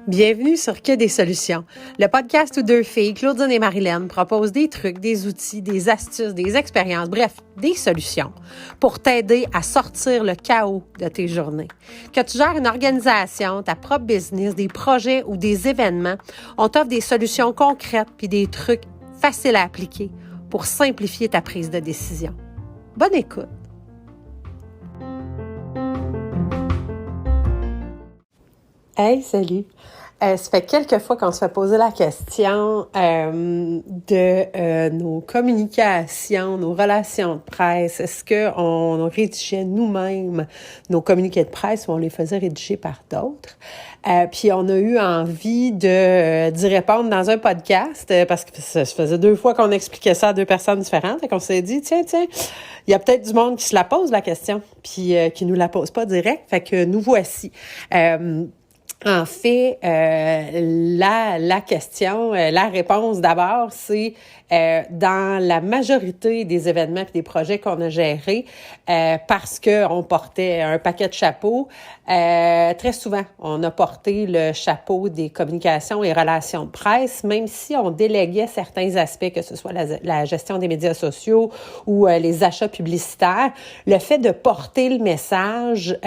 Bienvenue sur Que des solutions, le podcast où deux filles, Claudine et Marilyn, proposent des trucs, des outils, des astuces, des expériences, bref, des solutions pour t'aider à sortir le chaos de tes journées. Que tu gères une organisation, ta propre business, des projets ou des événements, on t'offre des solutions concrètes puis des trucs faciles à appliquer pour simplifier ta prise de décision. Bonne écoute! Hey, salut! Ça fait quelques fois qu'on se fait poser la question de nos communications, nos relations de presse. Est-ce qu'on rédigeait nous-mêmes nos communiqués de presse ou on les faisait rédiger par d'autres? Puis on a eu envie d'y répondre dans un podcast parce que ça faisait 2 fois qu'on expliquait ça à 2 personnes différentes. Et qu'on s'est dit, tiens, il y a peut-être du monde qui se la pose la question, puis qui nous la pose pas direct. Fait que nous voici. En fait, la question, la réponse d'abord, c'est dans la majorité des événements et des projets qu'on a gérés, parce qu'on portait un paquet de chapeaux, très souvent, on a porté le chapeau des communications et relations de presse, même si on déléguait certains aspects, que ce soit la gestion des médias sociaux ou les achats publicitaires. Le fait de porter le message,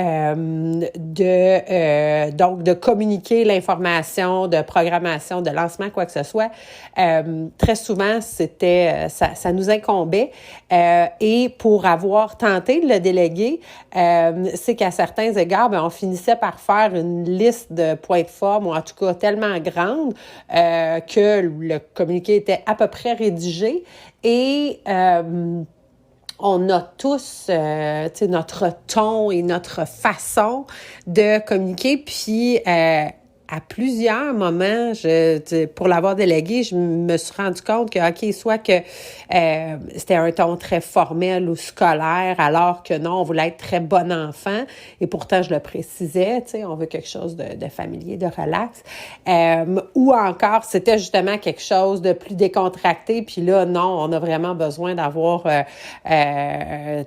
donc de communiquer l'information, de programmation, de lancement, quoi que ce soit, très souvent, ça nous incombait. Et pour avoir tenté de le déléguer, c'est qu'à certains égards, on finissait par faire une liste de points de forme, ou en tout cas tellement grande, que le communiqué était à peu près rédigé. Et on a tous notre ton et notre façon de communiquer, puis à plusieurs moments, pour l'avoir délégué, je me suis rendu compte que, OK, soit que c'était un ton très formel ou scolaire, alors que non, on voulait être très bon enfant, et pourtant, je le précisais, on veut quelque chose de familier, de relax, ou encore, c'était justement quelque chose de plus décontracté, puis là, non, on a vraiment besoin d'avoir un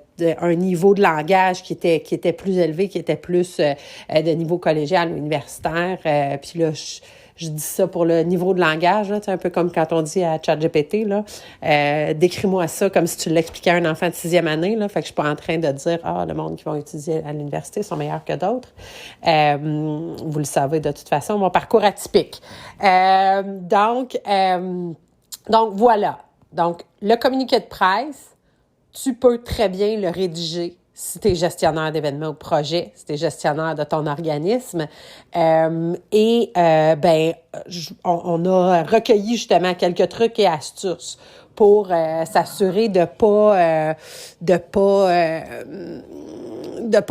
niveau de langage qui était plus élevé, qui était plus de niveau collégial ou universitaire. Puis là, je dis ça pour le niveau de langage, là, un peu comme quand on dit à ChatGPT, là, décris-moi ça comme si tu l'expliquais à un enfant de 6e année. Là, fait que je suis pas en train de dire, le monde qui vont étudier à l'université sont meilleurs que d'autres. Vous le savez de toute façon, mon parcours atypique. Donc voilà. Donc, le communiqué de presse, tu peux très bien le rédiger si tu es gestionnaire d'événements ou de projets, si tu es gestionnaire de ton organisme. On a recueilli justement quelques trucs et astuces pour s'assurer de pas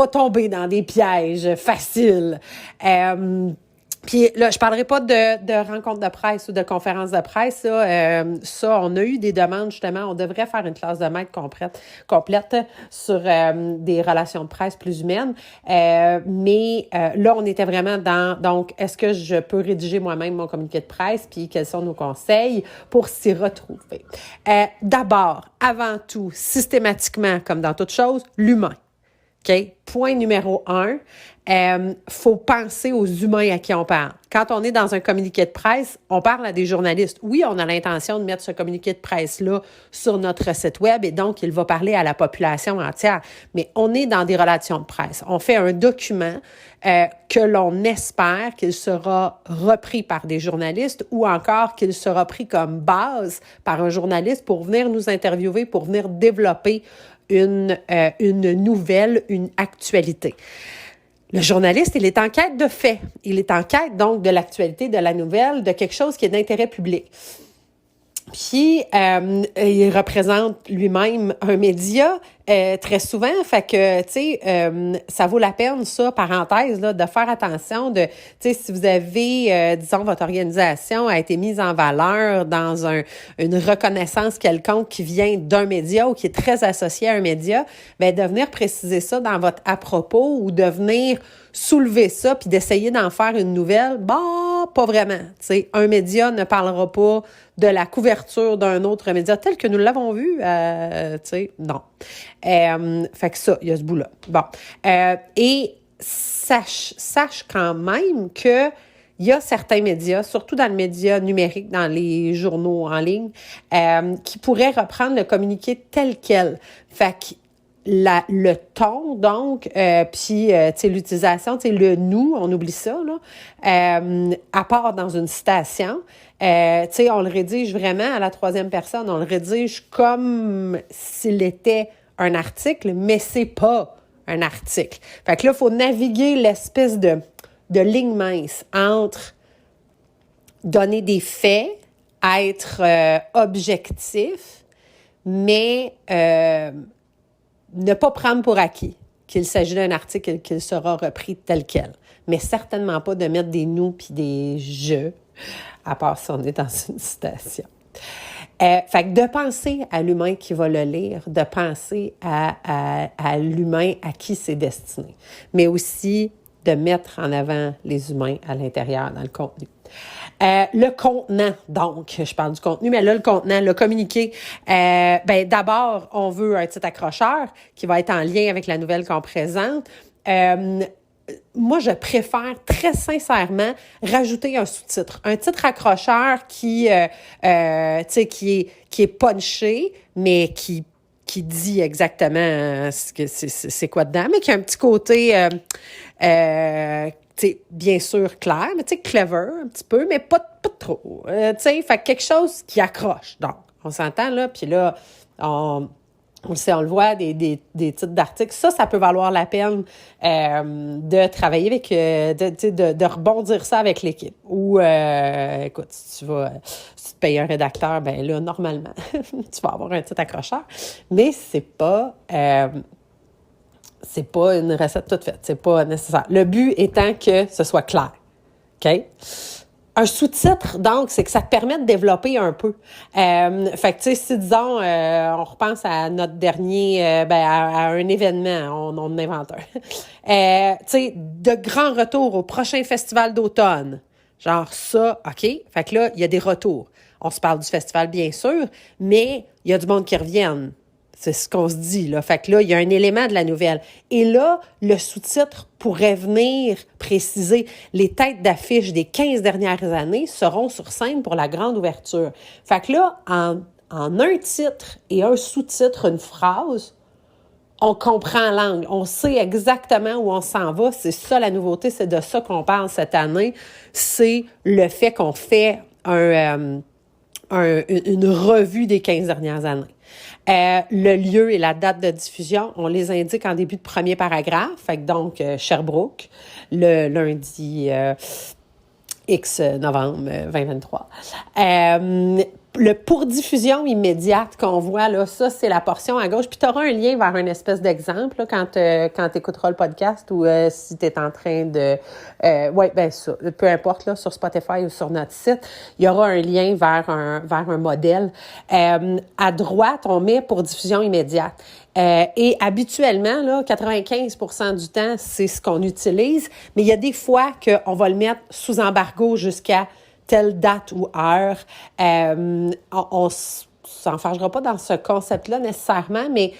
tomber dans des pièges faciles. Puis là, je parlerai pas de rencontres de presse ou de conférences de presse. Ça, on a eu des demandes, justement. On devrait faire une classe de maître complète sur des relations de presse plus humaines. Mais là, on était vraiment donc, est-ce que je peux rédiger moi-même mon communiqué de presse? Puis quels sont nos conseils pour s'y retrouver? D'abord, avant tout, systématiquement, comme dans toute chose, l'humain. OK? Point numéro 1, faut penser aux humains à qui on parle. Quand on est dans un communiqué de presse, on parle à des journalistes. Oui, on a l'intention de mettre ce communiqué de presse-là sur notre site web et donc il va parler à la population entière. Mais on est dans des relations de presse. On fait un document que l'on espère qu'il sera repris par des journalistes ou encore qu'il sera pris comme base par un journaliste pour venir nous interviewer, pour venir développer une nouvelle, une actualité. Le journaliste, il est en quête de faits. Il est en quête, donc, de l'actualité, de la nouvelle, de quelque chose qui est d'intérêt public. Puis, il représente lui-même un média très souvent. Fait que, tu sais, ça vaut la peine, ça, parenthèse, là, de faire attention de, tu sais, si vous avez, disons, votre organisation a été mise en valeur dans une reconnaissance quelconque qui vient d'un média ou qui est très associé à un média, bien, de venir préciser ça dans votre à propos ou de venir soulever ça puis d'essayer d'en faire une nouvelle, pas vraiment. Tu sais, un média ne parlera pas de la couverture d'un autre média tel que nous l'avons vu, tu sais, non. Fait que ça, il y a ce bout-là. Bon. Et sache quand même que il y a certains médias, surtout dans le média numérique, dans les journaux en ligne, qui pourraient reprendre le communiqué tel quel. Fait que le ton, donc, puis, tu sais, l'utilisation, tu sais, le « nous », on oublie ça, là, à part dans une citation, tu sais, on le rédige vraiment à la troisième personne, on le rédige comme s'il était un article, mais c'est pas un article. Fait que là, il faut naviguer l'espèce de ligne mince entre donner des faits, être objectif, mais ne pas prendre pour acquis qu'il s'agit d'un article et qu'il sera repris tel quel. Mais certainement pas de mettre des « nous » puis des « je », à part si on est dans une citation. Fait que de penser à l'humain qui va le lire, de penser à l'humain à qui c'est destiné, mais aussi de mettre en avant les humains à l'intérieur dans le contenu. Le contenant, donc, je parle du contenu, mais là, le contenant, le communiqué, d'abord, on veut un titre accrocheur qui va être en lien avec la nouvelle qu'on présente. Moi, je préfère très sincèrement rajouter un sous-titre. Un titre accrocheur qui est punché, mais qui dit exactement c'est quoi dedans, mais qui a un petit côté, bien sûr, clair, mais clever un petit peu, mais pas trop. Fait quelque chose qui accroche. Donc, on s'entend, là, puis là, on le sait, on le voit, des titres d'articles. Ça peut valoir la peine de travailler avec, de rebondir ça avec l'équipe. Ou, écoute, si tu te payes un rédacteur, ben là, normalement, tu vas avoir un titre accrocheur. Mais c'est pas une recette toute faite. C'est pas nécessaire. Le but étant que ce soit clair. OK? Un sous-titre, donc, c'est que ça te permet de développer un peu. Fait que, tu sais, si, disons, on repense à notre dernier, à un événement, on invente un. Tu sais, de grands retours au prochain festival d'automne. Genre ça, OK? Fait que là, il y a des retours. On se parle du festival, bien sûr, mais il y a du monde qui reviennent. C'est ce qu'on se dit, là. Fait que là, il y a un élément de la nouvelle. Et là, le sous-titre pourrait venir préciser les têtes d'affiche des 15 dernières années seront sur scène pour la grande ouverture. Fait que là, en un titre et un sous-titre, une phrase, on comprend l'angle. On sait exactement où on s'en va. C'est ça, la nouveauté. C'est de ça qu'on parle cette année. C'est le fait qu'on fait une revue des 15 dernières années. Le lieu et la date de diffusion, on les indique en début de premier paragraphe. Fait que donc, Sherbrooke, le lundi X novembre 2023. Le pour diffusion immédiate qu'on voit, là, ça, c'est la portion à gauche. Puis tu auras un lien vers une espèce d'exemple là, quand tu écouteras le podcast ou si tu es en train de... ça, peu importe, là, sur Spotify ou sur notre site, il y aura un lien vers un modèle. À droite, on met pour diffusion immédiate. Et habituellement, là, 95% du temps, c'est ce qu'on utilise, mais il y a des fois qu'on va le mettre sous embargo jusqu'à telle date ou heure. On s'enfargera pas dans ce concept-là nécessairement, mais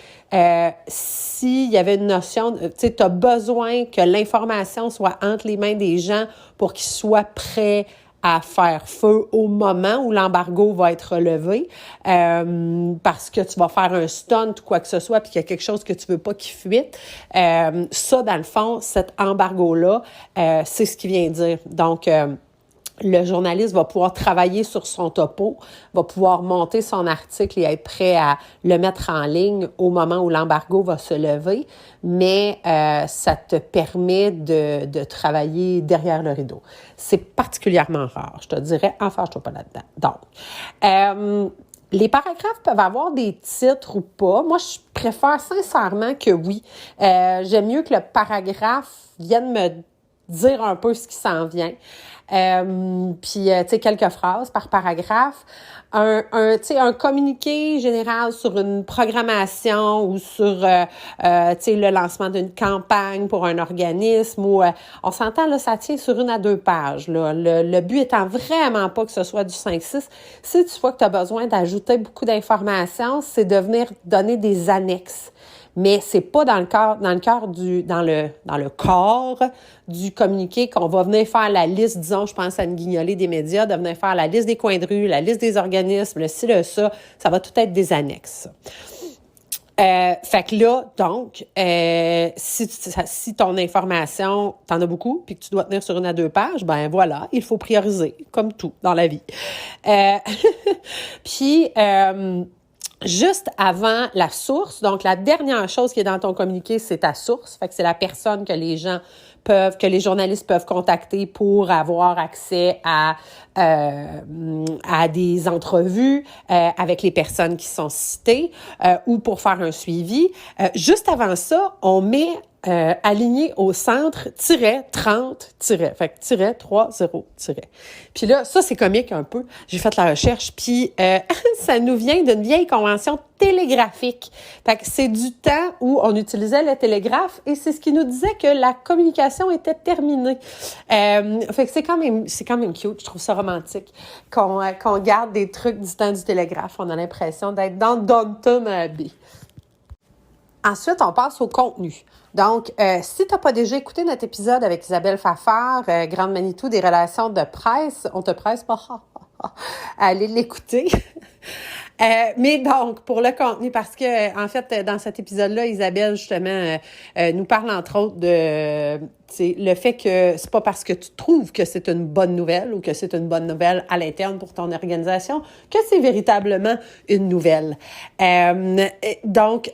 s'il y avait une notion, tu sais, tu as besoin que l'information soit entre les mains des gens pour qu'ils soient prêts à faire feu au moment où l'embargo va être levé, parce que tu vas faire un stunt ou quoi que ce soit, puis qu'il y a quelque chose que tu veux pas qui fuite. Ça, dans le fond, cet embargo-là, c'est ce qu'il vient dire. Donc, le journaliste va pouvoir travailler sur son topo, va pouvoir monter son article et être prêt à le mettre en ligne au moment où l'embargo va se lever, mais ça te permet de travailler derrière le rideau. C'est particulièrement rare, je te dirais, enfâche-toi pas là-dedans. Donc, les paragraphes peuvent avoir des titres ou pas. Moi, je préfère sincèrement que oui. J'aime mieux que le paragraphe vienne me dire un peu ce qui s'en vient. Puis, tu sais, quelques phrases par paragraphe. Un communiqué général sur une programmation ou sur, tu sais, le lancement d'une campagne pour un organisme ou, on s'entend, là, ça tient sur 1 à 2 pages, là. Le but étant vraiment pas que ce soit du 5-6. Si tu vois que tu as besoin d'ajouter beaucoup d'informations, c'est de venir donner des annexes. mais c'est pas dans le corps du communiqué qu'on va venir faire la liste, disons, je pense à une guignolée des médias, de venir faire la liste des coins de rue, la liste des organismes, le ci, le ça va tout être des annexes. Fait que là, donc, si ton information, t'en as beaucoup, puis que tu dois tenir sur 1 à 2 pages, ben voilà, il faut prioriser, comme tout dans la vie. Puis, juste avant la source, donc la dernière chose qui est dans ton communiqué, c'est ta source. Fait que c'est la personne que les journalistes peuvent contacter pour avoir accès à des entrevues avec les personnes qui sont citées ou pour faire un suivi. Juste avant ça, on met aligné au centre, -30, fait que -30. Puis là, ça, c'est comique un peu. J'ai fait la recherche, puis ça nous vient d'une vieille convention télégraphique. Fait que c'est du temps où on utilisait le télégraphe et c'est ce qui nous disait que la communication était terminée. Fait que c'est quand même cute. Je trouve ça romantique qu'on garde des trucs du temps du télégraphe. On a l'impression d'être dans Downton Abbey. Ensuite, on passe au contenu. Donc, si tu n'as pas déjà écouté notre épisode avec Isabelle Fafard, Grande Manitou des relations de presse, on te presse pas à aller l'écouter. Mais donc, pour le contenu, parce que en fait, dans cet épisode-là, Isabelle, justement, nous parle entre autres de le fait que c'est pas parce que tu trouves que c'est une bonne nouvelle ou que c'est une bonne nouvelle à l'interne pour ton organisation que c'est véritablement une nouvelle. Donc,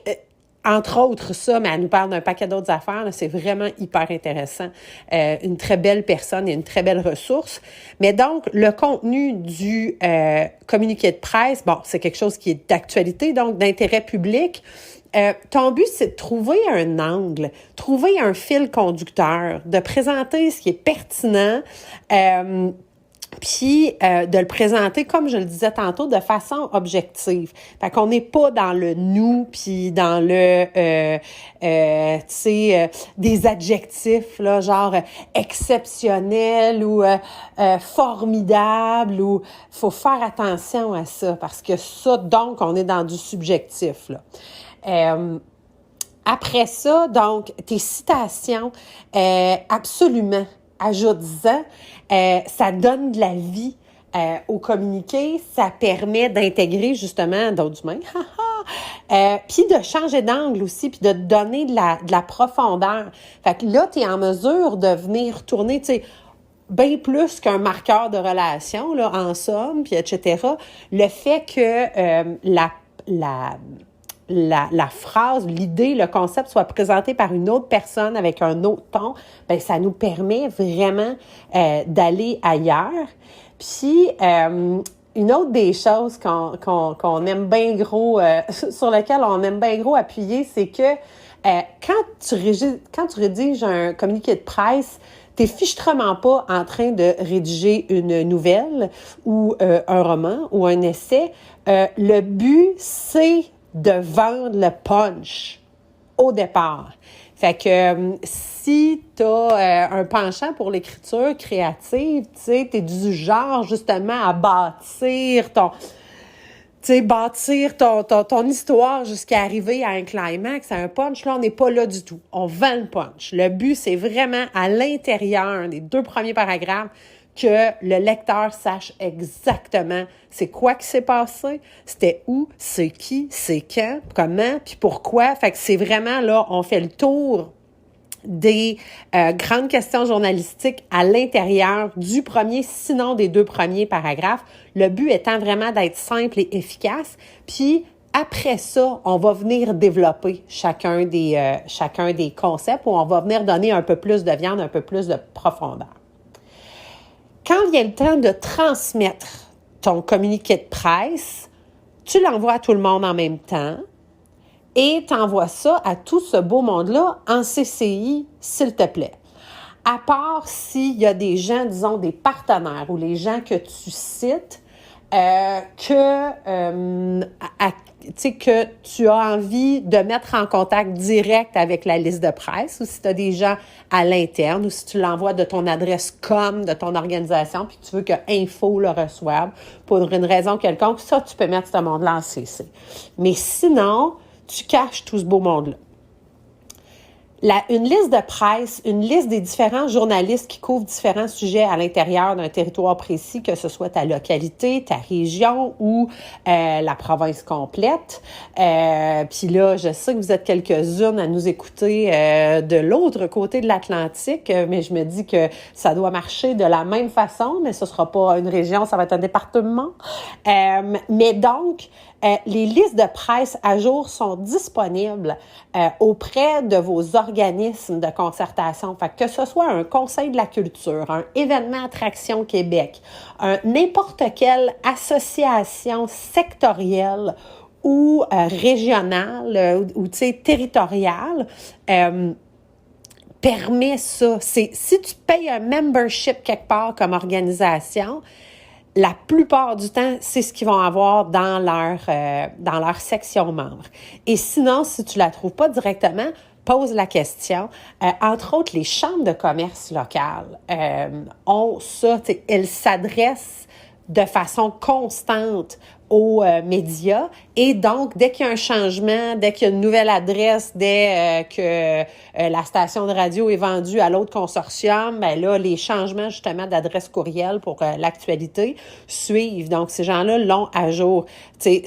entre autres, ça, mais elle nous parle d'un paquet d'autres affaires. Là, c'est vraiment hyper intéressant. Une très belle personne et une très belle ressource. Mais donc, le contenu du communiqué de presse, bon, c'est quelque chose qui est d'actualité, donc d'intérêt public. Ton but, c'est de trouver un angle, trouver un fil conducteur, de présenter ce qui est pertinent, puis de le présenter, comme je le disais tantôt, de façon objective. Fait qu'on n'est pas dans le nous, puis dans le, des adjectifs, là, genre exceptionnel ou formidable, ou faut faire attention à ça, parce que ça, donc, on est dans du subjectif, là. Après ça, donc, tes citations, absolument, ajoute-en, ça donne de la vie au communiqué, ça permet d'intégrer justement d'autres humains, puis de changer d'angle aussi, puis de donner de la profondeur. Fait que là, tu es en mesure de venir tourner, tu sais, bien plus qu'un marqueur de relation, là, en somme, puis etc. Le fait que la phrase, l'idée, le concept soit présenté par une autre personne avec un autre ton, ben ça nous permet vraiment d'aller ailleurs. Puis, une autre des choses qu'on aime bien gros, sur lesquelles on aime bien gros appuyer, c'est que quand tu rédiges un communiqué de presse, t'es fichtrement pas en train de rédiger une nouvelle ou un roman ou un essai. Le but, c'est de vendre le punch au départ. Fait que si tu as un penchant pour l'écriture créative, tu sais, tu es du genre justement à bâtir ton histoire jusqu'à arriver à un climax, à un punch. Là, on n'est pas là du tout. On vend le punch. Le but, c'est vraiment à l'intérieur des 2 premiers paragraphes que le lecteur sache exactement c'est quoi qui s'est passé, c'était où, c'est qui, c'est quand, comment, puis pourquoi. Fait que c'est vraiment là, on fait le tour des grandes questions journalistiques à l'intérieur du premier, sinon des 2 premiers paragraphes. Le but étant vraiment d'être simple et efficace. Puis après ça, on va venir développer chacun des concepts où on va venir donner un peu plus de viande, un peu plus de profondeur. Quand vient le temps de transmettre ton communiqué de presse, tu l'envoies à tout le monde en même temps et tu envoies ça à tout ce beau monde-là en CCI, s'il te plaît. À part s'il y a des gens, disons, des partenaires ou les gens que tu cites, que tu as envie de mettre en contact direct avec la liste de presse, ou si tu as des gens à l'interne, ou si tu l'envoies de ton adresse com de ton organisation, puis que tu veux que Info le reçoive pour une raison quelconque, ça, tu peux mettre ce monde-là en CC. Mais sinon, tu caches tout ce beau monde-là. une liste de presse, une liste des différents journalistes qui couvrent différents sujets à l'intérieur d'un territoire précis, que ce soit ta localité, ta région ou la province complète. Puis là, je sais que vous êtes quelques-unes à nous écouter de l'autre côté de l'Atlantique, mais je me dis que ça doit marcher de la même façon, mais ce sera pas une région, ça va être un département. Mais donc, les listes de presse à jour sont disponibles auprès de vos organismes de concertation. Fait que ce soit un conseil de la culture, un événement Attraction Québec, n'importe quelle association sectorielle ou régionale ou tu sais, territoriale, permet ça. Si tu payes un membership quelque part comme organisation, la plupart du temps, c'est ce qu'ils vont avoir dans leur section membres. Et sinon, si tu la trouves pas directement, pose la question. Entre autres, les chambres de commerce locales ont ça. Elles s'adressent de façon constante aux médias. Et donc, dès qu'il y a un changement, dès qu'il y a une nouvelle adresse, dès que la station de radio est vendue à l'autre consortium, ben là, les changements justement d'adresse courriel pour l'actualité suivent. Donc, ces gens-là l'ont à jour. Tu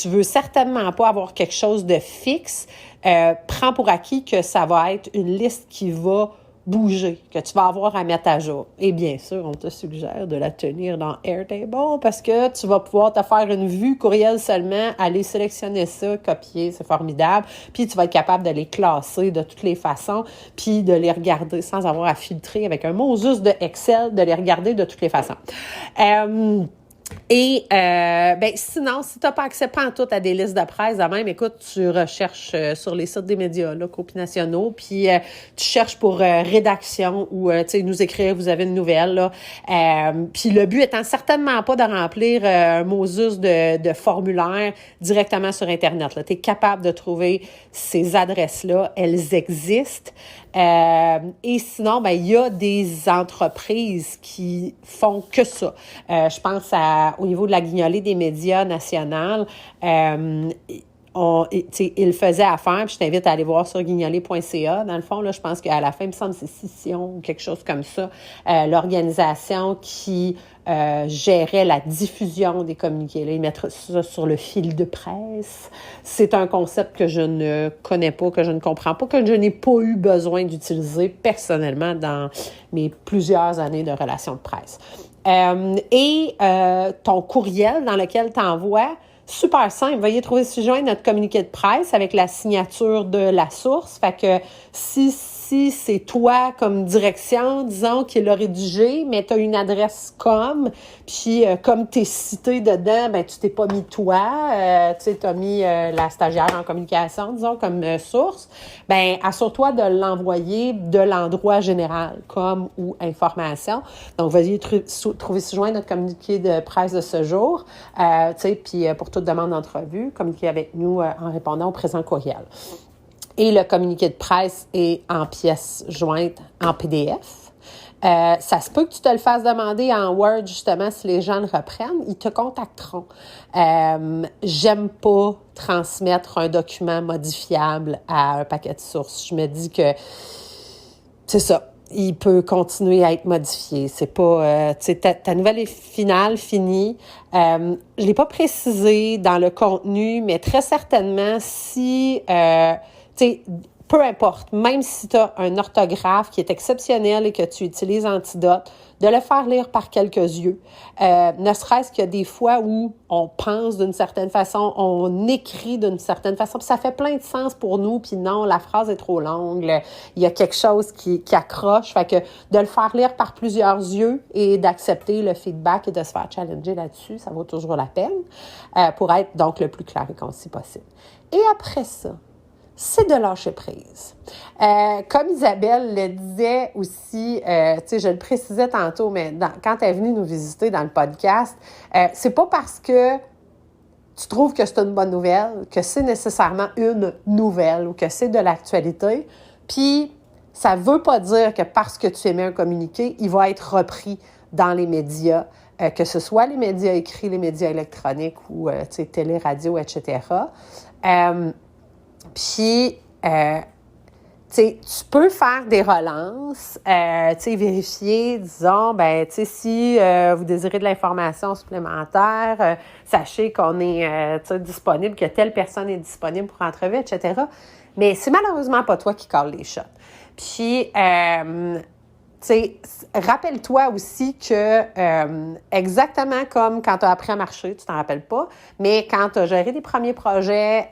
veux certainement pas avoir quelque chose de fixe. Prends pour acquis que ça va être une liste qui va bouger, que tu vas avoir à mettre à jour. Et bien sûr, on te suggère de la tenir dans Airtable parce que tu vas pouvoir te faire une vue courriel seulement, aller sélectionner ça, copier, c'est formidable. Puis tu vas être capable de les classer de toutes les façons, puis de les regarder sans avoir à filtrer avec un mot juste de Excel, de les regarder de toutes les façons. Et sinon, si tu n'as pas accès pantoute à des listes de presse, de même, écoute, tu recherches sur les sites des médias locaux puis nationaux, puis tu cherches pour rédaction ou tu sais nous écrire, vous avez une nouvelle là. Puis le but étant certainement pas de remplir un Moses de formulaire directement sur Internet. Tu es capable de trouver ces adresses-là, elles existent. Et sinon, il y a des entreprises qui font que ça. Je pense au niveau de la guignolée des médias nationaux, il faisait affaire, puis je t'invite à aller voir sur guignolée.ca. Dans le fond, là, je pense qu'à la fin, il me semble que c'est Scission ou quelque chose comme ça, l'organisation qui gérait la diffusion des communiqués. Là, ils mettent ça sur le fil de presse. C'est un concept que je ne connais pas, que je ne comprends pas, que je n'ai pas eu besoin d'utiliser personnellement dans mes plusieurs années de relations de presse. Ton courriel dans lequel tu envoies, super simple. Veuillez trouver ci-joint notre communiqué de presse avec la signature de la source. Fait que si c'est toi comme direction, disons, qui l'a rédigé, mais tu as une adresse puis comme tu es cité dedans, tu t'es pas mis toi, tu as mis la stagiaire en communication, disons, comme source, assure-toi de l'envoyer de l'endroit général, comme ou information. Donc, veuillez trouver ci-joint notre communiqué de presse de ce jour, puis pour toute demande d'entrevue, communiquez avec nous en répondant au présent courriel. Et le communiqué de presse est en pièces jointes en PDF. Ça se peut que tu te le fasses demander en Word, justement, si les gens le reprennent, ils te contacteront. J'aime pas transmettre un document modifiable à un paquet de sources. Je me dis que c'est ça. Il peut continuer à être modifié. C'est pas, ta nouvelle est finie. Je l'ai pas précisé dans le contenu, mais très certainement, si, peu importe, même si tu as un orthographe qui est exceptionnel et que tu utilises Antidote, de le faire lire par quelques yeux. Ne serait-ce qu'il y a des fois où on pense d'une certaine façon, on écrit d'une certaine façon, puis ça fait plein de sens pour nous, puis non, la phrase est trop longue, il y a quelque chose qui accroche. Fait que de le faire lire par plusieurs yeux et d'accepter le feedback et de se faire challenger là-dessus, ça vaut toujours la peine pour être donc le plus clair et concis possible. Et après ça, c'est de lâcher prise. Comme Isabelle le disait aussi, je le précisais tantôt, mais quand elle est venue nous visiter dans le podcast, c'est pas parce que tu trouves que c'est une bonne nouvelle que c'est nécessairement une nouvelle ou que c'est de l'actualité. Puis, ça veut pas dire que parce que tu émets un communiqué, il va être repris dans les médias, que ce soit les médias écrits, les médias électroniques ou télé, radio, etc. Puis, tu peux faire des relances, vérifier, disons, si vous désirez de l'information supplémentaire, sachez qu'on est disponible, que telle personne est disponible pour entrevue, etc. Mais c'est malheureusement pas toi qui cale les shots. Puis, rappelle-toi aussi que exactement comme quand tu as appris à marcher, tu t'en rappelles pas, mais quand tu as géré des premiers projets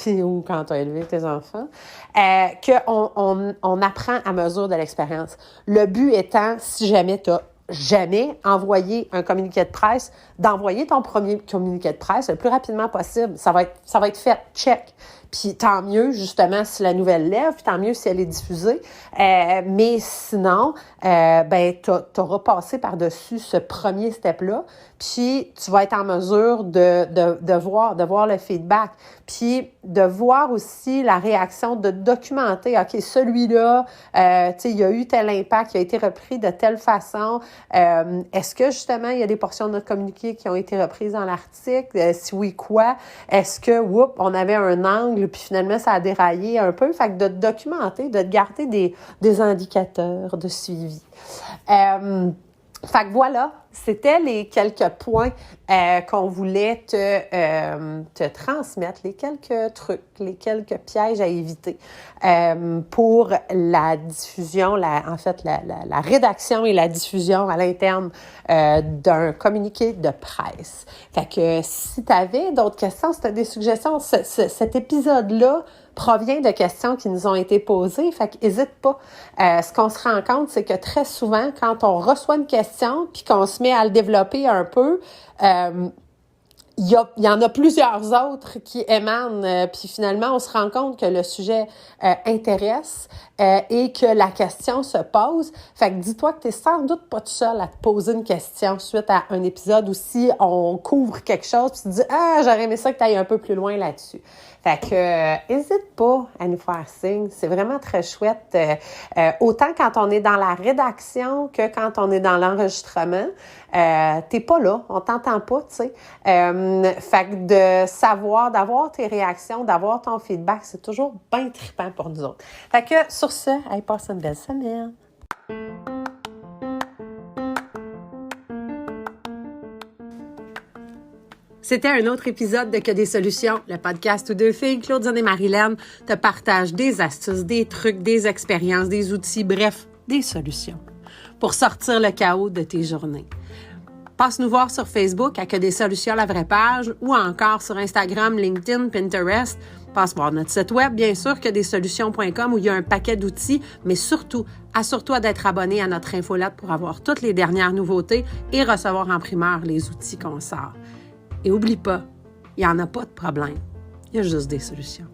ou quand tu as élevé tes enfants, qu'on apprend à mesure de l'expérience. Le but étant, si jamais tu n'as jamais envoyé un communiqué de presse, d'envoyer ton premier communiqué de presse le plus rapidement possible. Ça va être fait, check. Puis tant mieux, justement, si la nouvelle lève, puis tant mieux si elle est diffusée. Mais sinon, t'auras passé par-dessus ce premier step-là, puis tu vas être en mesure de voir le feedback, puis de voir aussi la réaction, de documenter, OK, celui-là, il y a eu tel impact, il a été repris de telle façon. Est-ce que, justement, il y a des portions de notre communiqué qui ont été reprises dans l'article? Si oui, quoi? Est-ce que, on avait un angle, puis finalement, ça a déraillé un peu? Fait que de te documenter, de te garder des indicateurs de suivi. Fait que voilà, c'était les quelques points qu'on voulait te transmettre, les quelques trucs, les quelques pièges à éviter pour la diffusion, la rédaction et la diffusion à l'interne d'un communiqué de presse. Fait que si tu avais d'autres questions, si tu as des suggestions, cet épisode-là provient de questions qui nous ont été posées, fait qu'hésite pas. Ce qu'on se rend compte, c'est que très souvent, quand on reçoit une question puis qu'on se met à le développer un peu, il y en a plusieurs autres qui émanent, puis finalement, on se rend compte que le sujet intéresse et que la question se pose. Fait que dis-toi que tu n'es sans doute pas tout seul à te poser une question suite à un épisode où si on couvre quelque chose, puis tu te dis « Ah, j'aurais aimé ça que tu ailles un peu plus loin là-dessus ». Fait que n'hésite pas à nous faire signe. C'est vraiment très chouette. Autant quand on est dans la rédaction que quand on est dans l'enregistrement. T'es pas là, on t'entend pas, tu sais. Fait que de savoir, d'avoir tes réactions, d'avoir ton feedback, c'est toujours bien trippant pour nous autres. Fait que sur ce, passe une belle semaine. C'était un autre épisode de Que des solutions, le podcast où deux filles, Claudine et Marilyn, te partagent des astuces, des trucs, des expériences, des outils, bref, des solutions pour sortir le chaos de tes journées. Passe nous voir sur Facebook à Que des solutions, la vraie page, ou encore sur Instagram, LinkedIn, Pinterest. Passe voir notre site web, bien sûr, quedessolutions.com, où il y a un paquet d'outils, mais surtout, assure-toi d'être abonné à notre infolette pour avoir toutes les dernières nouveautés et recevoir en primeur les outils qu'on sort. Et oublie pas, il n'y en a pas de problème, il y a juste des solutions.